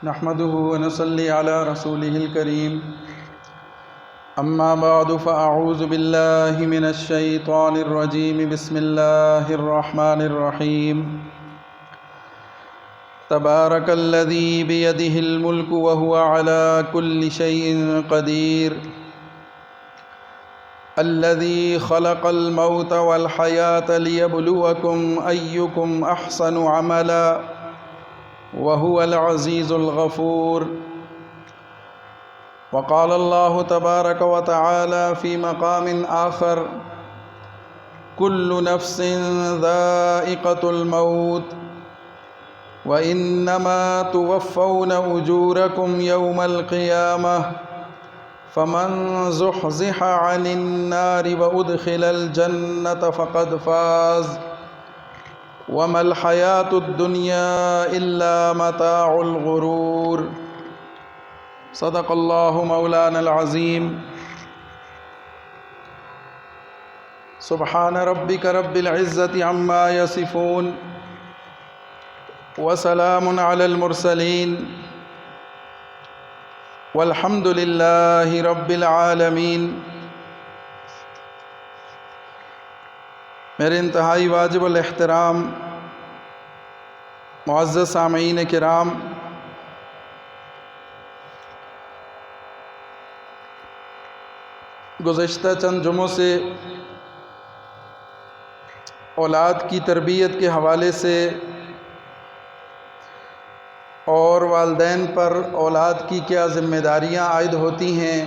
نحمده ونصلي على رسوله الكريم أما بعد فأعوذ بالله من الشيطان الرجيم بسم الله الرحمن الرحيم تبارك الذي بيده الملك وهو على كل شيء قدير الذي خلق الموت والحياة ليبلوكم أيكم أحسن عملا وهو العزيز الغفور وقال الله تبارك وتعالى في مقام آخر كل نفس ذائقة الموت وإنما توفون أجوركم يوم القيامة فمن زحزح عن النار وأدخل الجنة فقد فاز وما الحياة الدنيا إلا متاع الغرور صدق الله مولانا العظيم سبحان ربك رب العزة عما يصفون وسلام على المرسلين والحمد لله رب العالمین۔ میرے انتہائی واجب الاحترام معزز سامعین کرام، گزشتہ چند جمعوں سے اولاد کی تربیت کے حوالے سے اور والدین پر اولاد کی کیا ذمہ داریاں عائد ہوتی ہیں،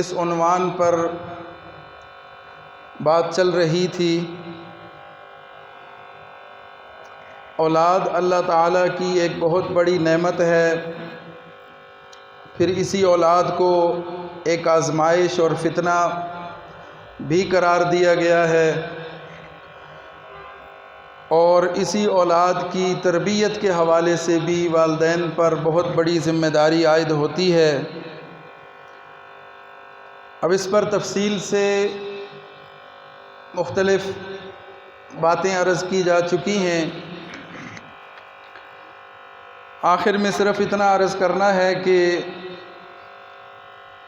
اس عنوان پر بات چل رہی تھی۔ اولاد اللہ تعالیٰ کی ایک بہت بڑی نعمت ہے، پھر اسی اولاد کو ایک آزمائش اور فتنہ بھی قرار دیا گیا ہے، اور اسی اولاد کی تربیت کے حوالے سے بھی والدین پر بہت بڑی ذمہ داری عائد ہوتی ہے۔ اب اس پر تفصیل سے مختلف باتیں عرض کی جا چکی ہیں، آخر میں صرف اتنا عرض کرنا ہے کہ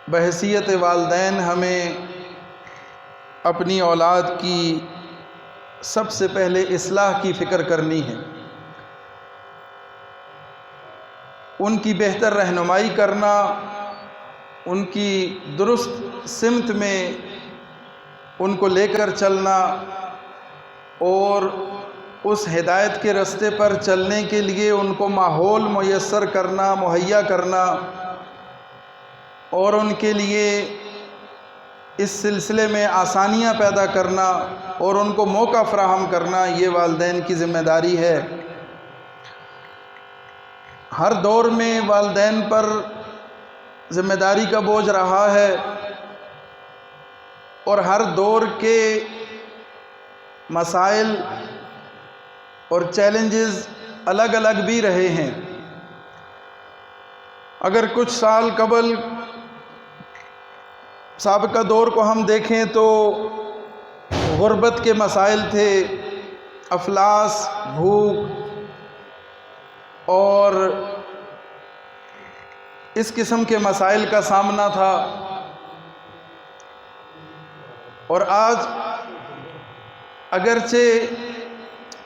بحیثیت والدین ہمیں اپنی اولاد کی سب سے پہلے اصلاح کی فکر کرنی ہے، ان کی بہتر رہنمائی کرنا، ان کی درست سمت میں ان کو لے کر چلنا اور اس ہدایت کے راستے پر چلنے کے لیے ان کو ماحول میسر کرنا، مہیا کرنا، اور ان کے لیے اس سلسلے میں آسانیاں پیدا کرنا اور ان کو موقع فراہم کرنا، یہ والدین کی ذمہ داری ہے۔ ہر دور میں والدین پر ذمہ داری کا بوجھ رہا ہے، اور ہر دور کے مسائل اور چیلنجز الگ الگ بھی رہے ہیں۔ اگر کچھ سال قبل سابقہ دور کو ہم دیکھیں تو غربت کے مسائل تھے، افلاس، بھوک اور اس قسم کے مسائل کا سامنا تھا، اور آج اگرچہ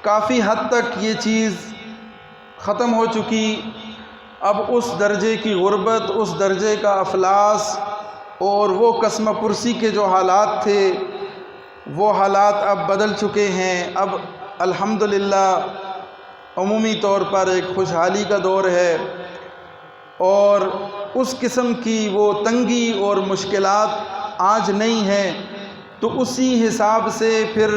کافی حد تک یہ چیز ختم ہو چکی، اب اس درجے کی غربت، اس درجے کا افلاس اور وہ قسم پرسی کے جو حالات تھے وہ حالات اب بدل چکے ہیں۔ اب الحمدللہ عمومی طور پر ایک خوشحالی کا دور ہے، اور اس قسم کی وہ تنگی اور مشکلات آج نہیں ہیں، تو اسی حساب سے پھر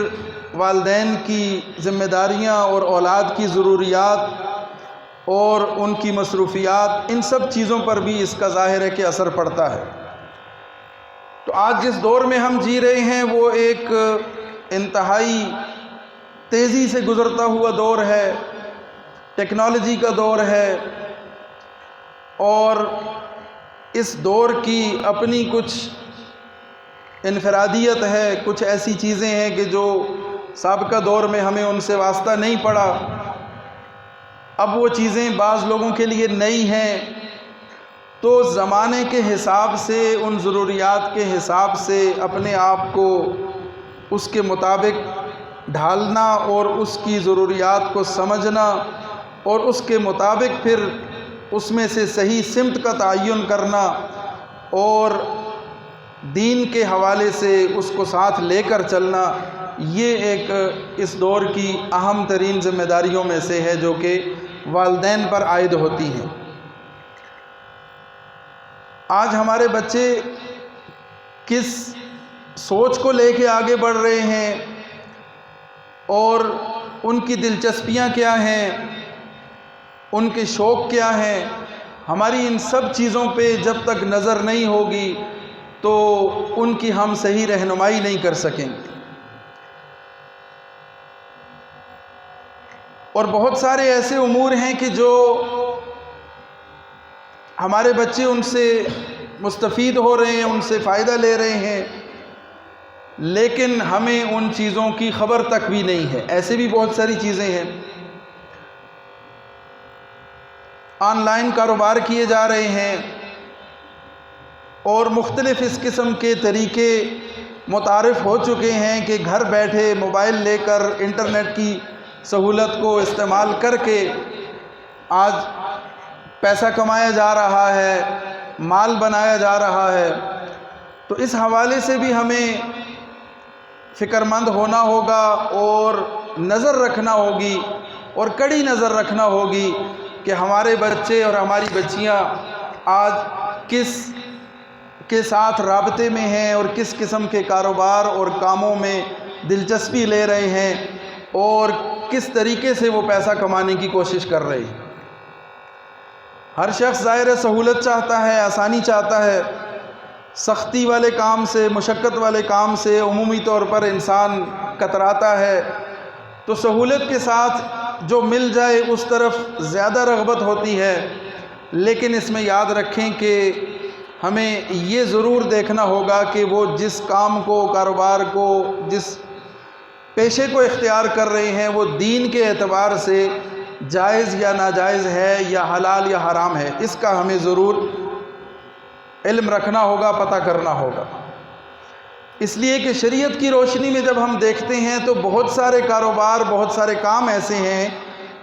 والدین کی ذمہ داریاں اور اولاد کی ضروریات اور ان کی مصروفیات، ان سب چیزوں پر بھی اس کا ظاہر ہے کہ اثر پڑتا ہے۔ تو آج جس دور میں ہم جی رہے ہیں وہ ایک انتہائی تیزی سے گزرتا ہوا دور ہے، ٹیکنالوجی کا دور ہے، اور اس دور کی اپنی کچھ انفرادیت ہے، کچھ ایسی چیزیں ہیں کہ جو سابقہ دور میں ہمیں ان سے واسطہ نہیں پڑا۔ اب وہ چیزیں بعض لوگوں کے لیے نئی ہیں، تو زمانے کے حساب سے، ان ضروریات کے حساب سے اپنے آپ کو اس کے مطابق ڈھالنا اور اس کی ضروریات کو سمجھنا اور اس کے مطابق پھر اس میں سے صحیح سمت کا تعین کرنا اور دین کے حوالے سے اس کو ساتھ لے کر چلنا، یہ ایک اس دور کی اہم ترین ذمہ داریوں میں سے ہے جو کہ والدین پر عائد ہوتی ہیں۔ آج ہمارے بچے کس سوچ کو لے کے آگے بڑھ رہے ہیں اور ان کی دلچسپیاں کیا ہیں، ان کے شوق کیا ہیں، ہماری ان سب چیزوں پہ جب تک نظر نہیں ہوگی تو ان کی ہم صحیح رہنمائی نہیں کر سکیں گے۔ اور بہت سارے ایسے امور ہیں کہ جو ہمارے بچے ان سے مستفید ہو رہے ہیں، ان سے فائدہ لے رہے ہیں، لیکن ہمیں ان چیزوں کی خبر تک بھی نہیں ہے۔ ایسے بھی بہت ساری چیزیں ہیں۔ آن لائن کاروبار کیے جا رہے ہیں اور مختلف اس قسم کے طریقے متعارف ہو چکے ہیں کہ گھر بیٹھے موبائل لے کر انٹرنیٹ کی سہولت کو استعمال کر کے آج پیسہ کمایا جا رہا ہے، مال بنایا جا رہا ہے۔ تو اس حوالے سے بھی ہمیں فکر مند ہونا ہوگا اور نظر رکھنا ہوگی اور کڑی نظر رکھنا ہوگی کہ ہمارے بچے اور ہماری بچیاں آج کس کے ساتھ رابطے میں ہیں اور کس قسم کے کاروبار اور کاموں میں دلچسپی لے رہے ہیں اور کس طریقے سے وہ پیسہ کمانے کی کوشش کر رہے ہیں۔ ہر شخص ظاہر سہولت چاہتا ہے، آسانی چاہتا ہے۔ سختی والے کام سے، مشقت والے کام سے عمومی طور پر انسان کتراتا ہے، تو سہولت کے ساتھ جو مل جائے اس طرف زیادہ رغبت ہوتی ہے۔ لیکن اس میں یاد رکھیں کہ ہمیں یہ ضرور دیکھنا ہوگا کہ وہ جس کام کو، کاروبار کو، جس پیشے کو اختیار کر رہے ہیں وہ دین کے اعتبار سے جائز یا ناجائز ہے یا حلال یا حرام ہے، اس کا ہمیں ضرور علم رکھنا ہوگا، پتہ کرنا ہوگا۔ اس لیے کہ شریعت کی روشنی میں جب ہم دیکھتے ہیں تو بہت سارے کاروبار، بہت سارے کام ایسے ہیں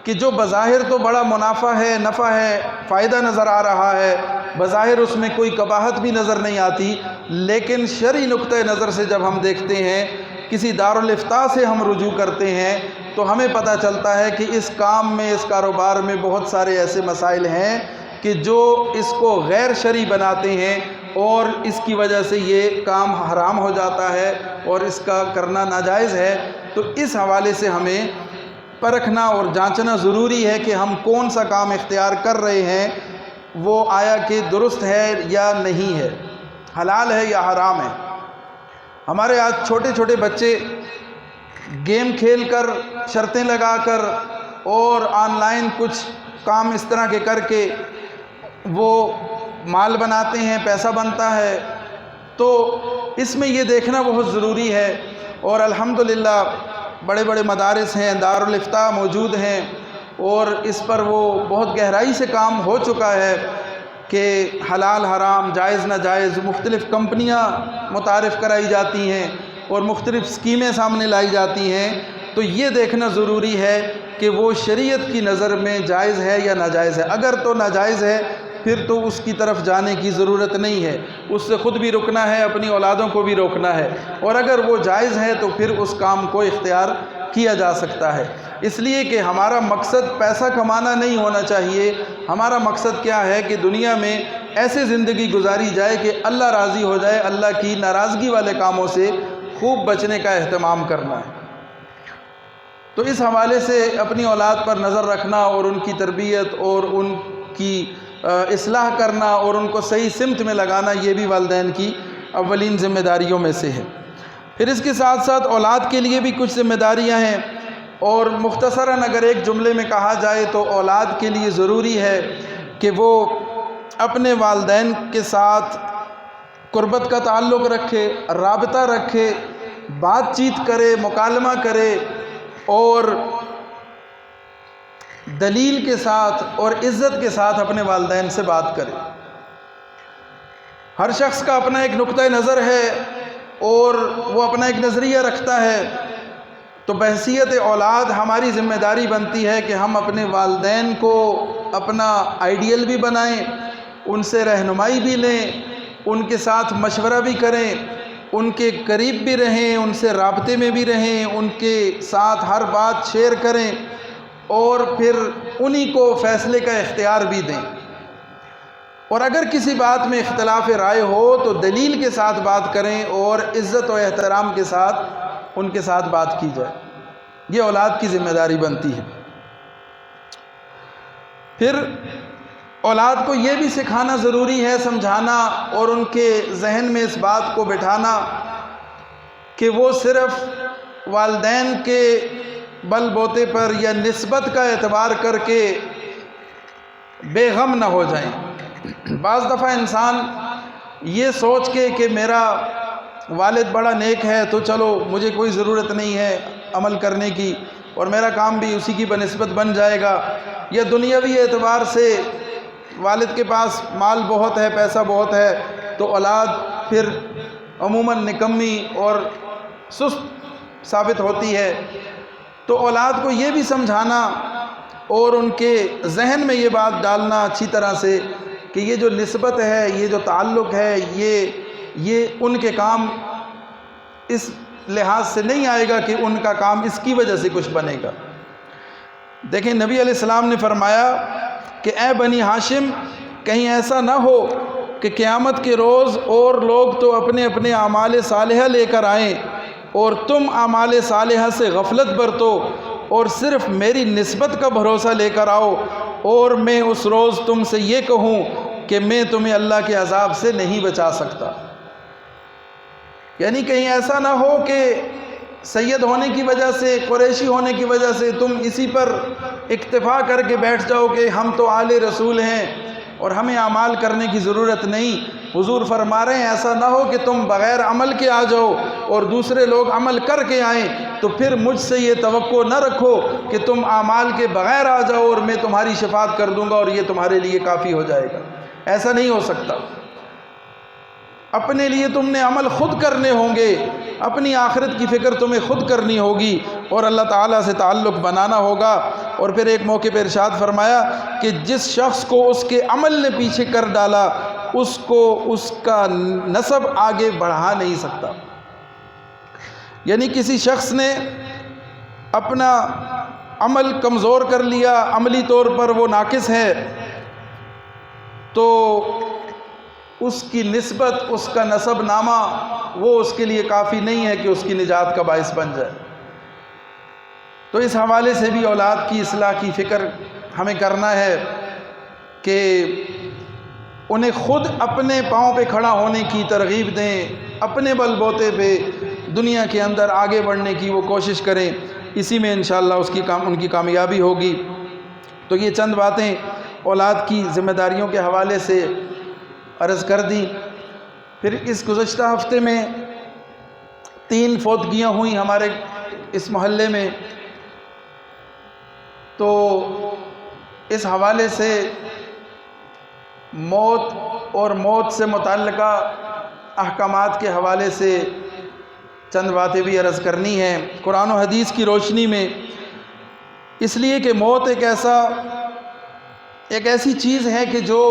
کہ جو بظاہر تو بڑا منافع ہے، نفع ہے، فائدہ نظر آ رہا ہے، بظاہر اس میں کوئی قباحت بھی نظر نہیں آتی، لیکن شرعی نقطۂ نظر سے جب ہم دیکھتے ہیں، کسی دارالافتاء سے ہم رجوع کرتے ہیں تو ہمیں پتہ چلتا ہے کہ اس کام میں، اس کاروبار میں بہت سارے ایسے مسائل ہیں کہ جو اس کو غیر شرعی بناتے ہیں اور اس کی وجہ سے یہ کام حرام ہو جاتا ہے اور اس کا کرنا ناجائز ہے۔ تو اس حوالے سے ہمیں پرکھنا اور جانچنا ضروری ہے کہ ہم کون سا کام اختیار کر رہے ہیں، وہ آیا کہ درست ہے یا نہیں ہے، حلال ہے یا حرام ہے۔ ہمارے آج چھوٹے چھوٹے بچے گیم کھیل کر، شرطیں لگا کر اور آن لائن کچھ کام اس طرح کے کر کے وہ مال بناتے ہیں، پیسہ بنتا ہے۔ تو اس میں یہ دیکھنا بہت ضروری ہے، اور الحمدللہ بڑے بڑے مدارس ہیں، دارالافتاء موجود ہیں، اور اس پر وہ بہت گہرائی سے کام ہو چکا ہے کہ حلال حرام، جائز ناجائز، مختلف کمپنیاں متعارف کرائی جاتی ہیں اور مختلف اسکیمیں سامنے لائی جاتی ہیں۔ تو یہ دیکھنا ضروری ہے کہ وہ شریعت کی نظر میں جائز ہے یا ناجائز ہے۔ اگر تو ناجائز ہے پھر تو اس کی طرف جانے کی ضرورت نہیں ہے، اس سے خود بھی رکنا ہے، اپنی اولادوں کو بھی روکنا ہے، اور اگر وہ جائز ہے تو پھر اس کام کو اختیار کیا جا سکتا ہے۔ اس لیے کہ ہمارا مقصد پیسہ کمانا نہیں ہونا چاہیے، ہمارا مقصد کیا ہے کہ دنیا میں ایسے زندگی گزاری جائے کہ اللہ راضی ہو جائے، اللہ کی ناراضگی والے کاموں سے خوب بچنے کا اہتمام کرنا ہے۔ تو اس حوالے سے اپنی اولاد پر نظر رکھنا اور ان کی تربیت اور ان کی اصلاح کرنا اور ان کو صحیح سمت میں لگانا، یہ بھی والدین کی اولین ذمہ داریوں میں سے ہے۔ پھر اس کے ساتھ ساتھ اولاد کے لیے بھی کچھ ذمہ داریاں ہیں، اور مختصراً اگر ایک جملے میں کہا جائے تو اولاد کے لیے ضروری ہے کہ وہ اپنے والدین کے ساتھ قربت کا تعلق رکھے، رابطہ رکھے، بات چیت کرے، مکالمہ کرے، اور دلیل کے ساتھ اور عزت کے ساتھ اپنے والدین سے بات کرے۔ ہر شخص کا اپنا ایک نقطہ نظر ہے اور وہ اپنا ایک نظریہ رکھتا ہے، تو بحیثیت اولاد ہماری ذمہ داری بنتی ہے کہ ہم اپنے والدین کو اپنا آئیڈیل بھی بنائیں، ان سے رہنمائی بھی لیں، ان کے ساتھ مشورہ بھی کریں، ان کے قریب بھی رہیں، ان سے رابطے میں بھی رہیں، ان کے ساتھ ہر بات شیئر کریں اور پھر انہی کو فیصلے کا اختیار بھی دیں۔ اور اگر کسی بات میں اختلاف رائے ہو تو دلیل کے ساتھ بات کریں اور عزت و احترام کے ساتھ ان کے ساتھ بات کی جائے۔ یہ اولاد کی ذمہ داری بنتی ہے۔ پھر اولاد کو یہ بھی سکھانا ضروری ہے، سمجھانا اور ان کے ذہن میں اس بات کو بٹھانا کہ وہ صرف والدین کے بل بوتے پر یا نسبت کا اعتبار کر کے بے غم نہ ہو جائیں۔ بعض دفعہ انسان یہ سوچ کے کہ میرا والد بڑا نیک ہے تو چلو مجھے کوئی ضرورت نہیں ہے عمل کرنے کی اور میرا کام بھی اسی کی بنسبت بن جائے گا، یا دنیاوی اعتبار سے والد کے پاس مال بہت ہے، پیسہ بہت ہے، تو اولاد پھر عموماً نکمی اور سست ثابت ہوتی ہے۔ تو اولاد کو یہ بھی سمجھانا اور ان کے ذہن میں یہ بات ڈالنا اچھی طرح سے کہ یہ جو نسبت ہے، یہ جو تعلق ہے، یہ ان کے کام اس لحاظ سے نہیں آئے گا کہ ان کا کام اس کی وجہ سے کچھ بنے گا۔ دیکھیں نبی علیہ السلام نے فرمایا کہ اے بنی ہاشم، کہیں ایسا نہ ہو کہ قیامت کے روز اور لوگ تو اپنے اپنے اعمال صالحہ لے کر آئیں اور تم اعمال صالحہ سے غفلت برتو اور صرف میری نسبت کا بھروسہ لے کر آؤ اور میں اس روز تم سے یہ کہوں کہ میں تمہیں اللہ کے عذاب سے نہیں بچا سکتا۔ یعنی کہیں ایسا نہ ہو کہ سید ہونے کی وجہ سے، قریشی ہونے کی وجہ سے تم اسی پر اکتفا کر کے بیٹھ جاؤ کہ ہم تو آل رسول ہیں اور ہمیں اعمال کرنے کی ضرورت نہیں۔ حضور فرما رہے ہیں ایسا نہ ہو کہ تم بغیر عمل کے آ جاؤ اور دوسرے لوگ عمل کر کے آئیں، تو پھر مجھ سے یہ توقع نہ رکھو کہ تم اعمال کے بغیر آ جاؤ اور میں تمہاری شفاعت کر دوں گا اور یہ تمہارے لیے کافی ہو جائے گا۔ ایسا نہیں ہو سکتا۔ اپنے لیے تم نے عمل خود کرنے ہوں گے، اپنی آخرت کی فکر تمہیں خود کرنی ہوگی اور اللہ تعالیٰ سے تعلق بنانا ہوگا۔ اور پھر ایک موقع پہ ارشاد فرمایا کہ جس شخص کو اس کے عمل نے پیچھے کر ڈالا اس کو اس کا نسب آگے بڑھا نہیں سکتا۔ یعنی کسی شخص نے اپنا عمل کمزور کر لیا، عملی طور پر وہ ناقص ہے، تو اس کی نسبت، اس کا نسب نامہ وہ اس کے لیے کافی نہیں ہے کہ اس کی نجات کا باعث بن جائے۔ تو اس حوالے سے بھی اولاد کی اصلاح کی فکر ہمیں کرنا ہے کہ انہیں خود اپنے پاؤں پہ کھڑا ہونے کی ترغیب دیں، اپنے بل بوتے پہ دنیا کے اندر آگے بڑھنے کی وہ کوشش کریں۔ اسی میں انشاءاللہ ان کی کامیابی ہوگی۔ تو یہ چند باتیں اولاد کی ذمہ داریوں کے حوالے سے عرض کر دیں۔ پھر اس گزشتہ ہفتے میں 3 فوتگیاں ہوئیں ہمارے اس محلے میں، تو اس حوالے سے موت اور موت سے متعلقہ احکامات کے حوالے سے چند باتیں بھی عرض کرنی ہیں قرآن و حدیث کی روشنی میں، اس لیے کہ موت ایک ایسی چیز ہے کہ جو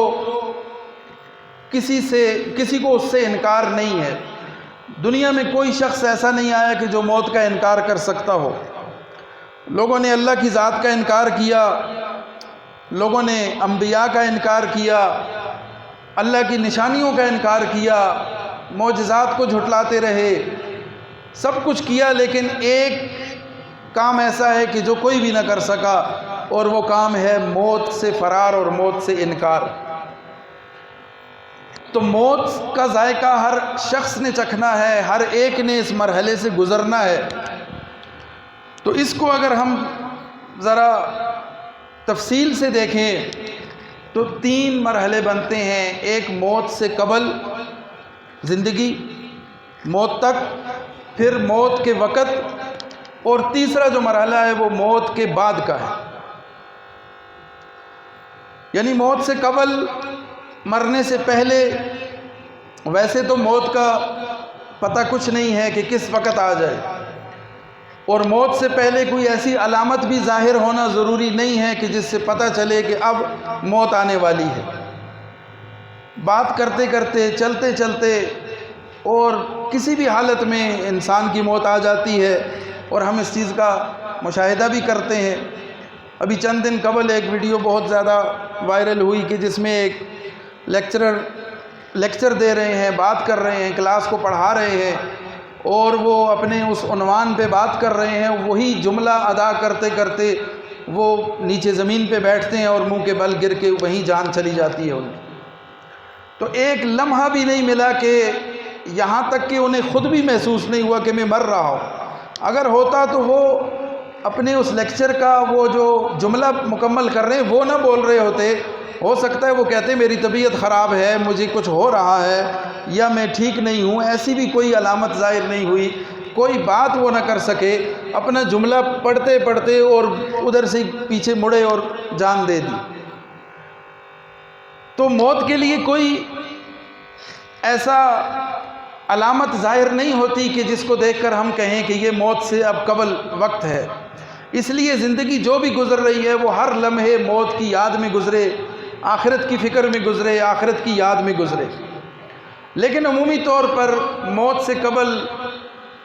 کسی کو اس سے انکار نہیں ہے۔ دنیا میں کوئی شخص ایسا نہیں آیا کہ جو موت کا انکار کر سکتا ہو۔ لوگوں نے اللہ کی ذات کا انکار کیا، لوگوں نے انبیاء کا انکار کیا، اللہ کی نشانیوں کا انکار کیا، معجزات کو جھٹلاتے رہے، سب کچھ کیا، لیکن ایک کام ایسا ہے کہ جو کوئی بھی نہ کر سکا، اور وہ کام ہے موت سے فرار اور موت سے انکار۔ تو موت کا ذائقہ ہر شخص نے چکھنا ہے، ہر ایک نے اس مرحلے سے گزرنا ہے۔ تو اس کو اگر ہم ذرا تفصیل سے دیکھیں تو 3 مرحلے بنتے ہیں، ایک موت سے قبل زندگی، موت تک، پھر موت کے وقت، اور تیسرا جو مرحلہ ہے وہ موت کے بعد کا ہے۔ یعنی موت سے قبل، مرنے سے پہلے ویسے تو موت کا پتہ کچھ نہیں ہے کہ کس وقت آ جائے، اور موت سے پہلے کوئی ایسی علامت بھی ظاہر ہونا ضروری نہیں ہے کہ جس سے پتہ چلے کہ اب موت آنے والی ہے۔ بات کرتے کرتے، چلتے چلتے اور کسی بھی حالت میں انسان کی موت آ جاتی ہے، اور ہم اس چیز کا مشاہدہ بھی کرتے ہیں۔ ابھی چند دن قبل ایک ویڈیو بہت زیادہ وائرل ہوئی کہ جس میں ایک لیکچرر لیکچر دے رہے ہیں، بات کر رہے ہیں، کلاس کو پڑھا رہے ہیں، اور وہ اپنے اس عنوان پہ بات کر رہے ہیں، وہی جملہ ادا کرتے کرتے وہ نیچے زمین پہ بیٹھتے ہیں اور منہ کے بل گر کے وہیں جان چلی جاتی ہے ان کی۔ تو ایک لمحہ بھی نہیں ملا کہ یہاں تک کہ انہیں خود بھی محسوس نہیں ہوا کہ میں مر رہا ہوں۔ اگر ہوتا تو وہ اپنے اس لیکچر کا وہ جو جملہ مکمل کر رہے ہیں وہ نہ بول رہے ہوتے، ہو سکتا ہے وہ کہتے میری طبیعت خراب ہے، مجھے کچھ ہو رہا ہے، یا میں ٹھیک نہیں ہوں، ایسی بھی کوئی علامت ظاہر نہیں ہوئی، کوئی بات وہ نہ کر سکے، اپنا جملہ پڑھتے پڑھتے اور ادھر سے پیچھے مڑے اور جان دے دی۔ تو موت کے لیے کوئی ایسا علامت ظاہر نہیں ہوتی کہ جس کو دیکھ کر ہم کہیں کہ یہ موت سے اب قبل وقت ہے۔ اس لیے زندگی جو بھی گزر رہی ہے وہ ہر لمحے موت کی یاد میں گزرے، آخرت کی فکر میں گزرے، آخرت کی یاد میں گزرے۔ لیکن عمومی طور پر موت سے قبل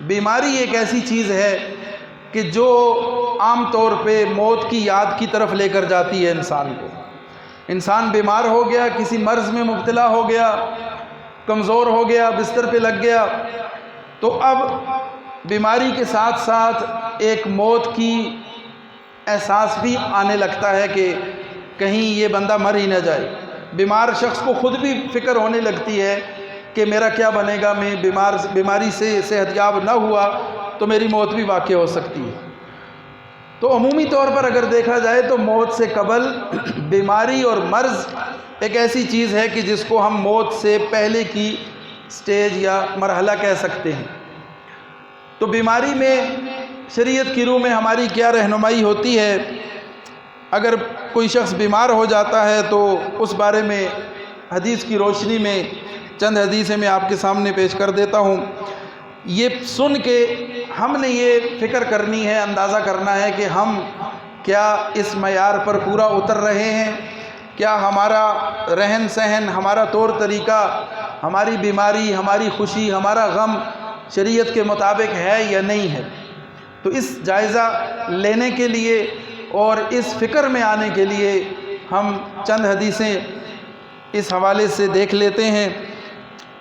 بیماری ایک ایسی چیز ہے کہ جو عام طور پہ موت کی یاد کی طرف لے کر جاتی ہے انسان کو۔ انسان بیمار ہو گیا، کسی مرض میں مبتلا ہو گیا، کمزور ہو گیا، بستر پہ لگ گیا، تو اب بیماری کے ساتھ ساتھ ایک موت کی احساس بھی آنے لگتا ہے کہ کہیں یہ بندہ مر ہی نہ جائے۔ بیمار شخص کو خود بھی فکر ہونے لگتی ہے کہ میرا کیا بنے گا، میں بیماری سے صحت یاب نہ ہوا تو میری موت بھی واقع ہو سکتی ہے۔ تو عمومی طور پر اگر دیکھا جائے تو موت سے قبل بیماری اور مرض ایک ایسی چیز ہے کہ جس کو ہم موت سے پہلے کی سٹیج یا مرحلہ کہہ سکتے ہیں۔ تو بیماری میں شریعت کی روح میں ہماری کیا رہنمائی ہوتی ہے؟ اگر کوئی شخص بیمار ہو جاتا ہے تو اس بارے میں حدیث کی روشنی میں چند حدیثیں میں آپ کے سامنے پیش کر دیتا ہوں۔ یہ سن کے ہم نے یہ فکر کرنی ہے، اندازہ کرنا ہے کہ ہم کیا اس معیار پر پورا اتر رہے ہیں، کیا ہمارا رہن سہن، ہمارا طور طریقہ، ہماری بیماری، ہماری خوشی، ہمارا غم شریعت کے مطابق ہے یا نہیں ہے۔ تو اس جائزہ لینے کے لیے اور اس فکر میں آنے کے لیے ہم چند حدیثیں اس حوالے سے دیکھ لیتے ہیں۔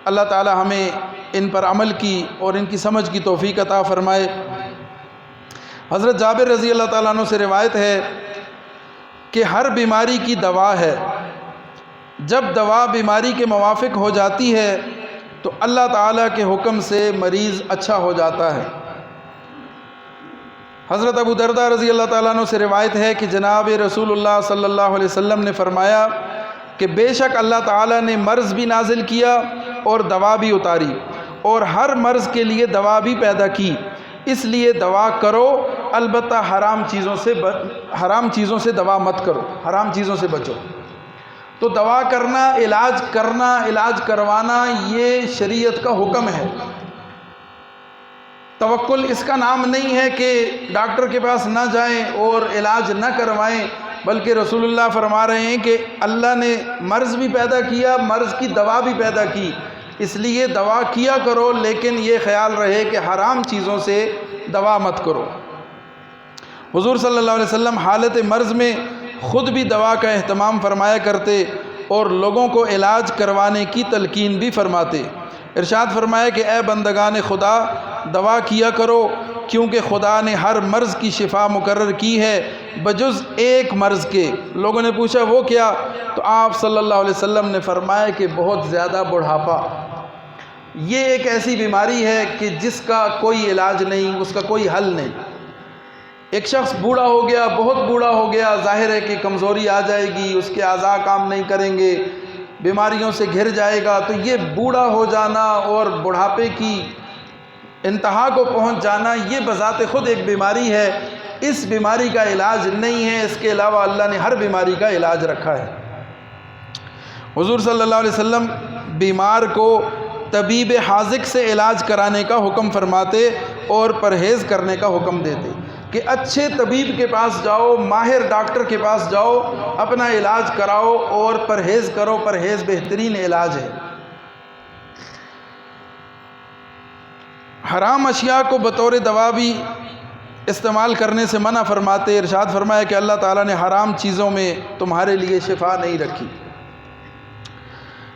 اللہ تعالی ہمیں ان پر عمل کی اور ان کی سمجھ کی توفیق عطا فرمائے۔ حضرت جابر رضی اللہ تعالیٰ عنہ سے روایت ہے کہ ہر بیماری کی دوا ہے، جب دوا بیماری کے موافق ہو جاتی ہے تو اللہ تعالیٰ کے حکم سے مریض اچھا ہو جاتا ہے۔ حضرت ابو درداء رضی اللہ تعالیٰ عنہ سے روایت ہے کہ جناب رسول اللہ صلی اللہ علیہ وسلم نے فرمایا کہ بے شک اللہ تعالیٰ نے مرض بھی نازل کیا اور دوا بھی اتاری، اور ہر مرض کے لیے دوا بھی پیدا کی، اس لیے دوا کرو، البتہ حرام چیزوں سے دوا مت کرو، حرام چیزوں سے بچو۔ تو دوا کرنا، علاج کروانا یہ شریعت کا حکم ہے۔ توکل اس کا نام نہیں ہے کہ ڈاکٹر کے پاس نہ جائیں اور علاج نہ کروائیں، بلکہ رسول اللہ فرما رہے ہیں کہ اللہ نے مرض بھی پیدا کیا، مرض کی دوا بھی پیدا کی، اس لیے دوا کیا کرو، لیکن یہ خیال رہے کہ حرام چیزوں سے دوا مت کرو۔ حضور صلی اللہ علیہ وسلم حالت مرض میں خود بھی دوا کا اہتمام فرمایا کرتے اور لوگوں کو علاج کروانے کی تلقین بھی فرماتے۔ ارشاد فرمایا کہ اے بندگان خدا، دوا کیا کرو، کیونکہ خدا نے ہر مرض کی شفا مقرر کی ہے بجز ایک مرض کے۔ لوگوں نے پوچھا وہ کیا؟ تو آپ صلی اللہ علیہ وسلم نے فرمایا کہ بہت زیادہ بڑھاپا۔ یہ ایک ایسی بیماری ہے کہ جس کا کوئی علاج نہیں، اس کا کوئی حل نہیں۔ ایک شخص بوڑھا ہو گیا، بہت بوڑھا ہو گیا، ظاہر ہے کہ کمزوری آ جائے گی، اس کے اعضاء کام نہیں کریں گے، بیماریوں سے گھر جائے گا۔ تو یہ بوڑھا ہو جانا اور بڑھاپے کی انتہا کو پہنچ جانا یہ بذات خود ایک بیماری ہے۔ اس بیماری کا علاج نہیں ہے، اس کے علاوہ اللہ نے ہر بیماری کا علاج رکھا ہے۔ حضور صلی اللہ علیہ وسلم بیمار کو طبیب حاذق سے علاج کرانے کا حکم فرماتے اور پرہیز کرنے کا حکم دیتے کہ اچھے طبیب کے پاس جاؤ، ماہر ڈاکٹر کے پاس جاؤ، اپنا علاج کراؤ اور پرہیز کرو، پرہیز بہترین علاج ہے۔ حرام اشیاء کو بطور دوا بھی استعمال کرنے سے منع فرماتے، ارشاد فرمایا کہ اللہ تعالیٰ نے حرام چیزوں میں تمہارے لیے شفا نہیں رکھی۔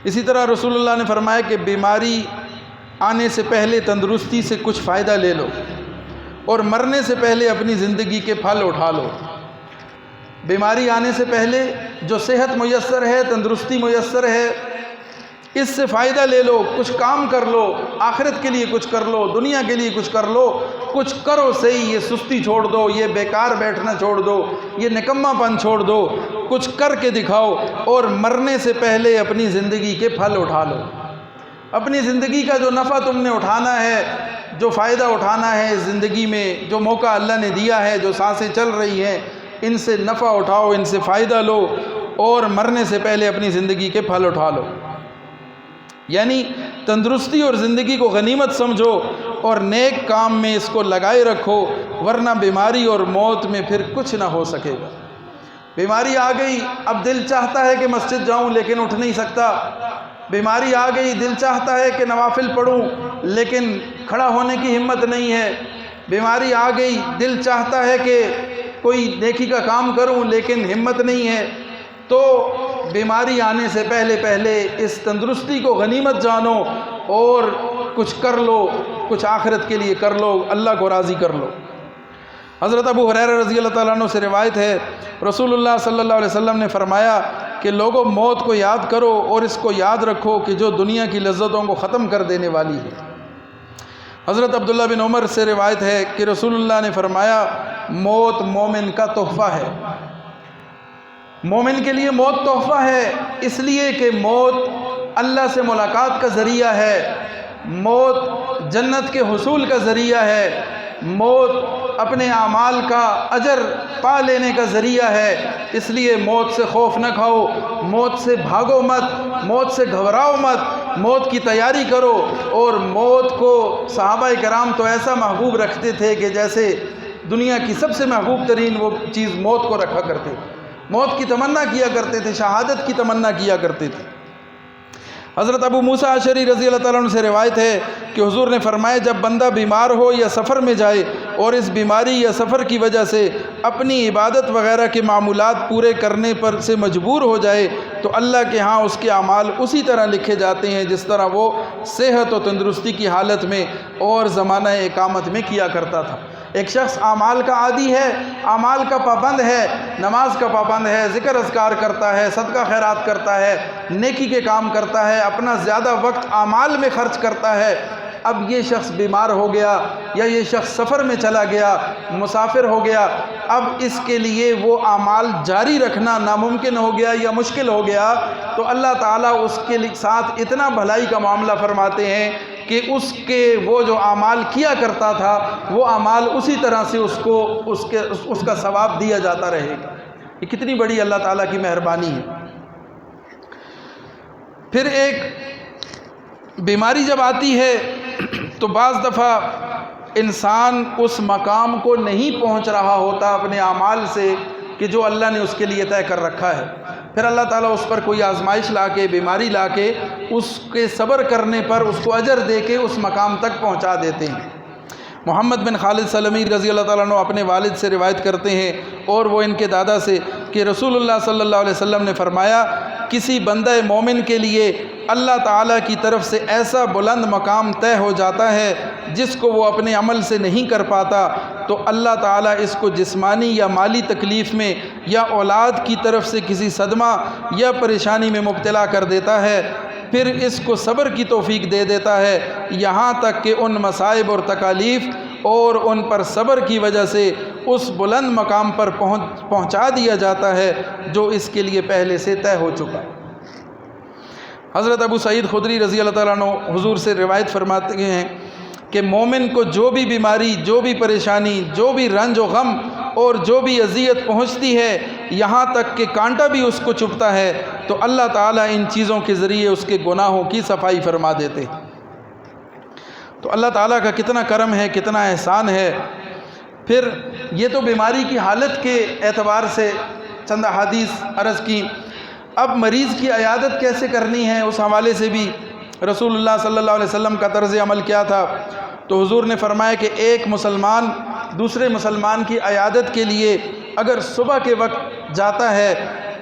اسی طرح رسول اللہ نے فرمایا کہ بیماری آنے سے پہلے تندرستی سے کچھ فائدہ لے لو اور مرنے سے پہلے اپنی زندگی کے پھل اٹھا لو۔ بیماری آنے سے پہلے جو صحت میسر ہے، تندرستی میسر ہے، اس سے فائدہ لے لو، کچھ کام کر لو، آخرت کے لیے کچھ کر لو، دنیا کے لیے کچھ کر لو، کچھ کرو صحیح، یہ سستی چھوڑ دو، یہ بیکار بیٹھنا چھوڑ دو، یہ نکما پن چھوڑ دو، کچھ کر کے دکھاؤ اور مرنے سے پہلے اپنی زندگی کے پھل اٹھا لو۔ اپنی زندگی کا جو نفع تم نے اٹھانا ہے، جو فائدہ اٹھانا ہے زندگی میں، جو موقع اللہ نے دیا ہے، جو سانسیں چل رہی ہیں، ان سے نفع اٹھاؤ، ان سے فائدہ لو اور مرنے سے پہلے اپنی زندگی کے پھل اٹھا لو۔ یعنی تندرستی اور زندگی کو غنیمت سمجھو اور نیک کام میں اس کو لگائے رکھو، ورنہ بیماری اور موت میں پھر کچھ نہ ہو سکے گا۔ بیماری آ گئی، اب دل چاہتا ہے کہ مسجد جاؤں لیکن اٹھ نہیں سکتا۔ بیماری آ گئی، دل چاہتا ہے کہ نوافل پڑھوں لیکن کھڑا ہونے کی ہمت نہیں ہے۔ بیماری آ گئی، دل چاہتا ہے کہ کوئی نیکی کا کام کروں لیکن ہمت نہیں ہے۔ تو بیماری آنے سے پہلے اس تندرستی کو غنیمت جانو اور کچھ کر لو، کچھ آخرت کے لیے کر لو، اللہ کو راضی کر لو۔ حضرت ابو ہریرہ رضی اللہ تعالیٰ عنہ سے روایت ہے، رسول اللہ صلی اللہ علیہ وسلم نے فرمایا کہ لوگوں موت کو یاد کرو اور اس کو یاد رکھو کہ جو دنیا کی لذتوں کو ختم کر دینے والی ہے۔ حضرت عبداللہ بن عمر سے روایت ہے کہ رسول اللہ نے فرمایا موت مومن کا تحفہ ہے۔ مومن کے لیے موت تحفہ ہے، اس لیے کہ موت اللہ سے ملاقات کا ذریعہ ہے، موت جنت کے حصول کا ذریعہ ہے، موت اپنے اعمال کا اجر پا لینے کا ذریعہ ہے۔ اس لیے موت سے خوف نہ کھاؤ، موت سے بھاگو مت، موت سے گھبراؤ مت، موت کی تیاری کرو۔ اور موت کو صحابہ کرام تو ایسا محبوب رکھتے تھے کہ جیسے دنیا کی سب سے محبوب ترین وہ چیز موت کو رکھا کرتے تھے، موت کی تمنا کیا کرتے تھے، شہادت کی تمنا کیا کرتے تھے۔ حضرت ابو موسیٰ اشعری رضی اللہ تعالیٰ عنہ سے روایت ہے کہ حضور نے فرمایا جب بندہ بیمار ہو یا سفر میں جائے اور اس بیماری یا سفر کی وجہ سے اپنی عبادت وغیرہ کے معمولات پورے کرنے پر سے مجبور ہو جائے تو اللہ کے ہاں اس کے اعمال اسی طرح لکھے جاتے ہیں جس طرح وہ صحت و تندرستی کی حالت میں اور زمانہ اقامت میں کیا کرتا تھا۔ ایک شخص اعمال کا عادی ہے، اعمال کا پابند ہے، نماز کا پابند ہے، ذکر اذکار کرتا ہے، صدقہ خیرات کرتا ہے، نیکی کے کام کرتا ہے، اپنا زیادہ وقت اعمال میں خرچ کرتا ہے۔ اب یہ شخص بیمار ہو گیا یا یہ شخص سفر میں چلا گیا، مسافر ہو گیا، اب اس کے لیے وہ اعمال جاری رکھنا ناممکن ہو گیا یا مشکل ہو گیا، تو اللہ تعالیٰ اس کے ساتھ اتنا بھلائی کا معاملہ فرماتے ہیں کہ اس کے وہ جو اعمال کیا کرتا تھا وہ اعمال اسی طرح سے اس کا ثواب دیا جاتا رہے گا۔ یہ کتنی بڑی اللہ تعالیٰ کی مہربانی ہے۔ پھر ایک بیماری جب آتی ہے تو بعض دفعہ انسان اس مقام کو نہیں پہنچ رہا ہوتا اپنے اعمال سے کہ جو اللہ نے اس کے لیے طے کر رکھا ہے، پھر اللہ تعالیٰ اس پر کوئی آزمائش لا کے، بیماری لا کے، اس کے صبر کرنے پر اس کو اجر دے کے اس مقام تک پہنچا دیتے ہیں۔ محمد بن خالد سلمی رضی اللہ تعالیٰ عنہ اپنے والد سے روایت کرتے ہیں اور وہ ان کے دادا سے کہ رسول اللہ صلی اللہ علیہ وسلم نے فرمایا کسی بندہ مومن کے لیے اللہ تعالیٰ کی طرف سے ایسا بلند مقام طے ہو جاتا ہے جس کو وہ اپنے عمل سے نہیں کر پاتا، تو اللہ تعالیٰ اس کو جسمانی یا مالی تکلیف میں یا اولاد کی طرف سے کسی صدمہ یا پریشانی میں مبتلا کر دیتا ہے، پھر اس کو صبر کی توفیق دے دیتا ہے یہاں تک کہ ان مصائب اور تکالیف اور ان پر صبر کی وجہ سے اس بلند مقام پر پہنچا دیا جاتا ہے جو اس کے لیے پہلے سے طے ہو چکا۔ حضرت ابو سعید خدری رضی اللہ تعالیٰ عنہ حضور سے روایت فرماتے ہیں کہ مومن کو جو بھی بیماری، جو بھی پریشانی، جو بھی رنج و غم اور جو بھی اذیت پہنچتی ہے یہاں تک کہ کانٹا بھی اس کو چبھتا ہے تو اللہ تعالیٰ ان چیزوں کے ذریعے اس کے گناہوں کی صفائی فرما دیتے۔ تو اللہ تعالیٰ کا کتنا کرم ہے، کتنا احسان ہے۔ پھر یہ تو بیماری کی حالت کے اعتبار سے چند احادیث عرض کی۔ اب مریض کی عیادت کیسے کرنی ہے، اس حوالے سے بھی رسول اللہ صلی اللہ علیہ وسلم کا طرز عمل کیا تھا۔ تو حضور نے فرمایا کہ ایک مسلمان دوسرے مسلمان کی عیادت کے لیے اگر صبح کے وقت جاتا ہے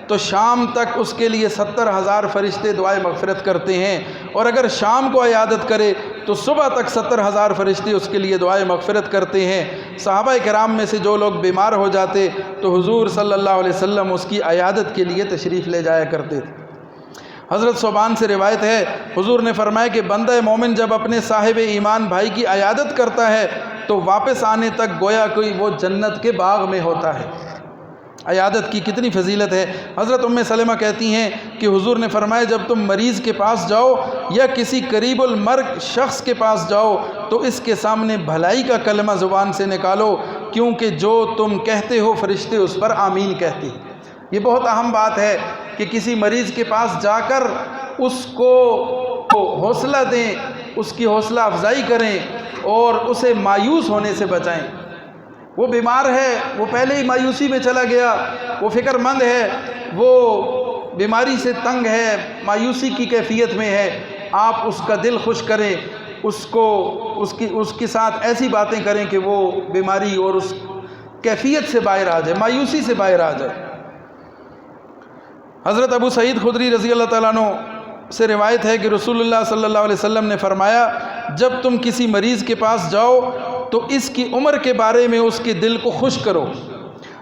تو شام تک اس کے لیے 70,000 فرشتے دعائے مغفرت کرتے ہیں، اور اگر شام کو عیادت کرے تو صبح تک 70,000 فرشتے اس کے لیے دعائے مغفرت کرتے ہیں۔ صحابہ کرام میں سے جو لوگ بیمار ہو جاتے تو حضور صلی اللہ علیہ وسلم اس کی عیادت کے لیے تشریف لے جایا کرتے تھے۔ حضرت ثوبان سے روایت ہے، حضور نے فرمایا کہ بندہ مومن جب اپنے صاحب ایمان بھائی کی عیادت کرتا ہے تو واپس آنے تک گویا کوئی وہ جنت کے باغ میں ہوتا ہے۔ عیادت کی کتنی فضیلت ہے۔ حضرت ام سلمہ کہتی ہیں کہ حضور نے فرمایا جب تم مریض کے پاس جاؤ یا کسی قریب المرگ شخص کے پاس جاؤ تو اس کے سامنے بھلائی کا کلمہ زبان سے نکالو، کیونکہ جو تم کہتے ہو فرشتے اس پر آمین کہتے ہیں۔ یہ بہت اہم بات ہے کہ کسی مریض کے پاس جا کر اس کو حوصلہ دیں، اس کی حوصلہ افزائی کریں اور اسے مایوس ہونے سے بچائیں۔ وہ بیمار ہے، وہ پہلے ہی مایوسی میں چلا گیا، وہ فکر مند ہے، وہ بیماری سے تنگ ہے، مایوسی کی کیفیت میں ہے۔ آپ اس کا دل خوش کریں، اس کے ساتھ ایسی باتیں کریں کہ وہ بیماری اور اس کیفیت سے باہر آ جائے، مایوسی سے باہر آ جائے۔ حضرت ابو سعید خدری رضی اللہ تعالیٰ عنہ سے روایت ہے کہ رسول اللہ صلی اللہ علیہ وسلم نے فرمایا جب تم کسی مریض کے پاس جاؤ تو اس کی عمر کے بارے میں اس کے دل کو خوش کرو،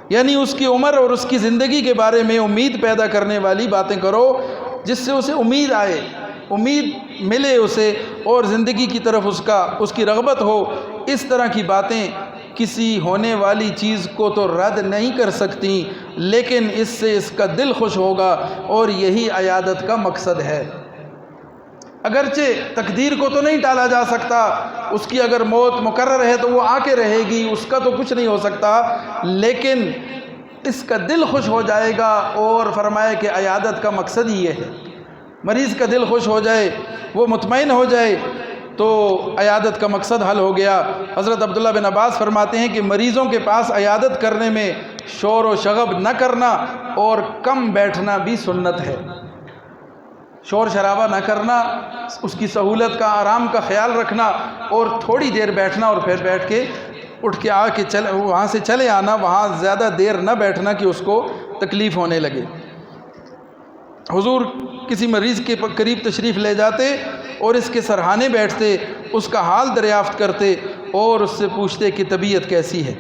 یعنی اس کی عمر اور اس کی زندگی کے بارے میں امید پیدا کرنے والی باتیں کرو جس سے اسے امید آئے، امید ملے اسے اور زندگی کی طرف اس کی رغبت ہو۔ اس طرح کی باتیں کسی ہونے والی چیز کو تو رد نہیں کر سکتی، لیکن اس سے اس کا دل خوش ہوگا اور یہی عیادت کا مقصد ہے۔ اگرچہ تقدیر کو تو نہیں ٹالا جا سکتا، اس کی اگر موت مقرر ہے تو وہ آ کے رہے گی، اس کا تو کچھ نہیں ہو سکتا، لیکن اس کا دل خوش ہو جائے گا۔ اور فرمایا کہ عیادت کا مقصد ہی یہ ہے، مریض کا دل خوش ہو جائے، وہ مطمئن ہو جائے تو عیادت کا مقصد حل ہو گیا۔ حضرت عبداللہ بن عباس فرماتے ہیں کہ مریضوں کے پاس عیادت کرنے میں شور و شغب نہ کرنا اور کم بیٹھنا بھی سنت ہے۔ شور شرابہ نہ کرنا، اس کی سہولت کا، آرام کا خیال رکھنا اور تھوڑی دیر بیٹھنا اور پھر بیٹھ کے اٹھ کے آ کے وہاں سے چلے آنا، وہاں زیادہ دیر نہ بیٹھنا کہ اس کو تکلیف ہونے لگے۔ حضور کسی مریض کے قریب تشریف لے جاتے اور اس کے سرہانے بیٹھتے، اس کا حال دریافت کرتے اور اس سے پوچھتے کہ طبیعت کیسی ہے۔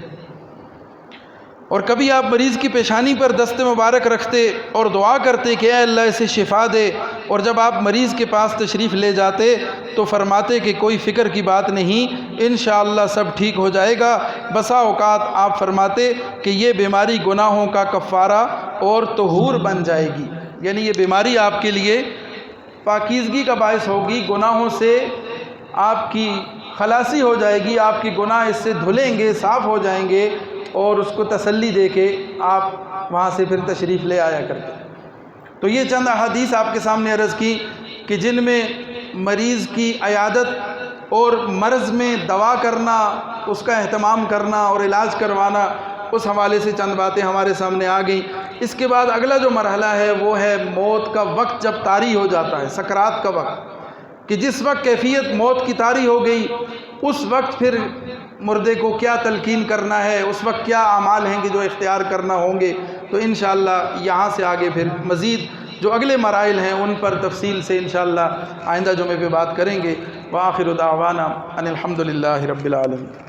اور کبھی آپ مریض کی پیشانی پر دست مبارک رکھتے اور دعا کرتے کہ اے اللہ اسے شفا دے، اور جب آپ مریض کے پاس تشریف لے جاتے تو فرماتے کہ کوئی فکر کی بات نہیں، انشاءاللہ سب ٹھیک ہو جائے گا۔ بسا اوقات آپ فرماتے کہ یہ بیماری گناہوں کا کفارہ اور طہور بن جائے گی، یعنی یہ بیماری آپ کے لیے پاکیزگی کا باعث ہوگی، گناہوں سے آپ کی خلاصی ہو جائے گی، آپ کی گناہ اس سے دھلیں گے، صاف ہو جائیں گے، اور اس کو تسلی دے کے آپ وہاں سے پھر تشریف لے آیا کرتے۔ تو یہ چند احادیث آپ کے سامنے عرض کی کہ جن میں مریض کی عیادت اور مرض میں دوا کرنا، اس کا اہتمام کرنا اور علاج کروانا، اس حوالے سے چند باتیں ہمارے سامنے آ گئیں۔ اس کے بعد اگلا جو مرحلہ ہے وہ ہے موت کا وقت جب طاری ہو جاتا ہے، سکرات کا وقت، کہ جس وقت کیفیت موت کی طاری ہو گئی اس وقت پھر مردے کو کیا تلقین کرنا ہے، اس وقت کیا اعمال ہیں کہ جو اختیار کرنا ہوں گے۔ تو انشاءاللہ یہاں سے آگے پھر مزید جو اگلے مراحل ہیں ان پر تفصیل سے انشاءاللہ آئندہ جمعے پہ بات کریں گے۔ وآخر دعوانا ان الحمدللہ رب العالمین۔